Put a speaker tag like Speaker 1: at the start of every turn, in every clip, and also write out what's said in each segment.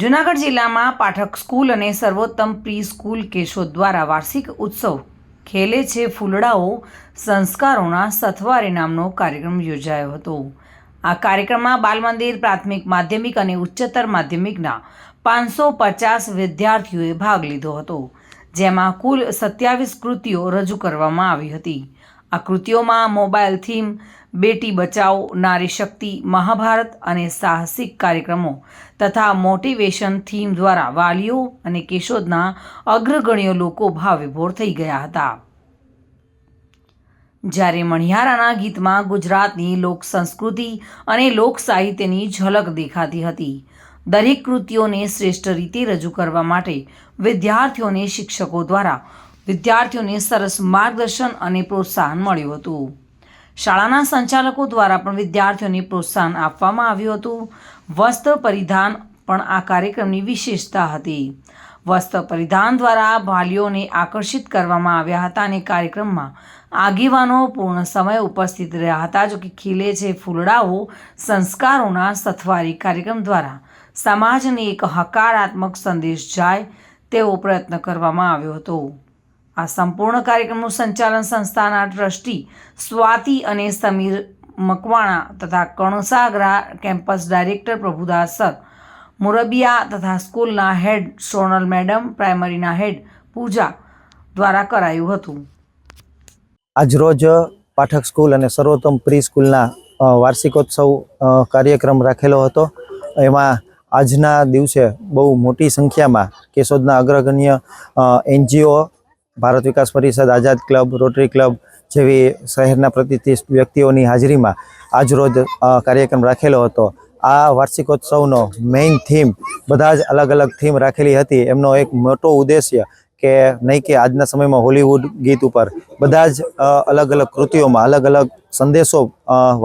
Speaker 1: જૂનાગઢ જિલ્લામાં પાઠક સ્કૂલ અને સર્વોત્તમ પ્રી સ્કૂલ કેશોદ દ્વારા વાર્ષિક ઉત્સવ ખેલે છે ફૂલડાઓ સંસ્કારોના સથવારે નામનો કાર્યક્રમ યોજાયો હતો। આ કાર્યક્રમમાં બાલ મંદિર, પ્રાથમિક, માધ્યમિક અને ઉચ્ચતર માધ્યમિકના 550 વિદ્યાર્થીઓએ ભાગ લીધો હતો, જેમાં કુલ 27 કૃતિઓ રજૂ કરવામાં આવી હતી। આ કૃતિઓમાં મોબાઈલ થીમ, બેટી બચાઓ, નારી શક્તિ, મહાભારત અને સાહસિક કાર્યક્રમો તથા મોટિવેશન થીમ દ્વારા વાલીઓ અને કેશોદના અગ્રગણ્ય લોકો ભાવવિભોર થઈ ગયા હતા। જ્યારે મણિયારાના ગીતમાં ગુજરાતની લોક સંસ્કૃતિ અને લોક સાહિત્યની ઝલક દેખાતી હતી। દરેક કૃતિઓને શ્રેષ્ઠ રીતે રજૂ કરવા માટે વિદ્યાર્થીઓને શિક્ષકો દ્વારા વિદ્યાર્થીઓને સરસ માર્ગદર્શન અને પ્રોત્સાહન મળ્યું હતું। શાળાના સંચાલકો દ્વારા પણ વિદ્યાર્થીઓને પ્રોત્સાહન આપવામાં આવ્યું હતું। વસ્ત્ર પરિધાન પણ આ કાર્યક્રમની વિશેષતા હતી। વસ્ત્ર પરિધાન દ્વારા વાલીઓને આકર્ષિત કરવામાં આવ્યા હતા અને કાર્યક્રમમાં આગેવાનો પૂર્ણ સમય ઉપસ્થિત રહ્યા હતા। જો કે ખીલે છે ફૂલડાઓ સંસ્કારોના સથવારી કાર્યક્રમ દ્વારા સમાજને એક હકારાત્મક સંદેશ જાય તેવો પ્રયત્ન કરવામાં આવ્યો હતો। આ સંપૂર્ણ કાર્યક્રમનું સંચાલન સંસ્થાના ટ્રસ્ટી સ્વાતિ અને સમીર મકવાણા તથા Kansagara campus director Prabhudas sir Murabiya તથા સ્કૂલના હેડ સોનલ મેડમ, પ્રાઇમરીના હેડ પૂજા દ્વારા કરાયું હતું।
Speaker 2: આજરોજ પાઠક સ્કૂલ અને સર્વોત્તમ પ્રી સ્કૂલના વાર્ષિકોત્સવ કાર્યક્રમ રાખેલો હતો। એમાં આજના દિવસે બહુ મોટી સંખ્યામાં કેશોદના અગ્રગણ્ય NGO, ભારત વિકાસ પરિષદ, આઝાદ ક્લબ, રોટરી ક્લબ જેવી શહેરના પ્રતિષ્ઠિત વ્યક્તિઓની હાજરીમાં આજરોજ કાર્યક્રમ રાખેલો હતો। આ વાર્ષિકોત્સવનો મેઇન થીમ, બધા જ અલગ અલગ થીમ રાખેલી હતી। એમનો એક મોટો ઉદ્દેશ્ય કે નહીં કે આજના સમયમાં હોલિવૂડ ગીત ઉપર બધા જ અલગ અલગ કૃતિઓમાં અલગ અલગ સંદેશો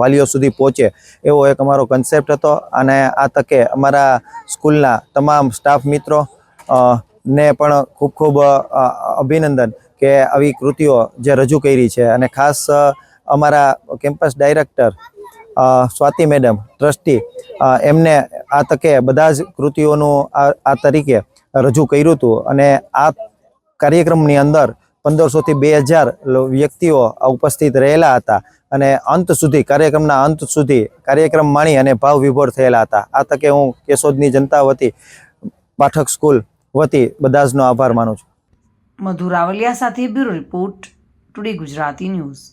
Speaker 2: વાલીઓ સુધી પહોંચે એવો એક અમારો કન્સેપ્ટ હતો। અને આ તકે અમારા સ્કૂલના તમામ સ્ટાફ મિત્રો ને પણ ખૂબ ખૂબ અભિનંદન કે આવી કૃતિઓ જે રજૂ કરી છે। અને ખાસ અમારા campus director Swati madam, trustee, એમને આ તકે બધા જ કૃતિઓનું આ તરીકે રજૂ કર્યું હતું। અને આ કાર્યક્રમની અંદર 1500 થી 2000 વ્યક્તિઓ ઉપસ્થિત રહેલા હતા અને અંત સુધી, કાર્યક્રમના અંત સુધી કાર્યક્રમ માણી અને ભાવ વિભોર થયેલા હતા। આ તકે હું કેશોદની જનતા વતી, પાઠક સ્કૂલ વતી બધા જનો આભાર માનું છું।
Speaker 1: મધુ રાવલિયા સાથે bureau report, today Gujarati news.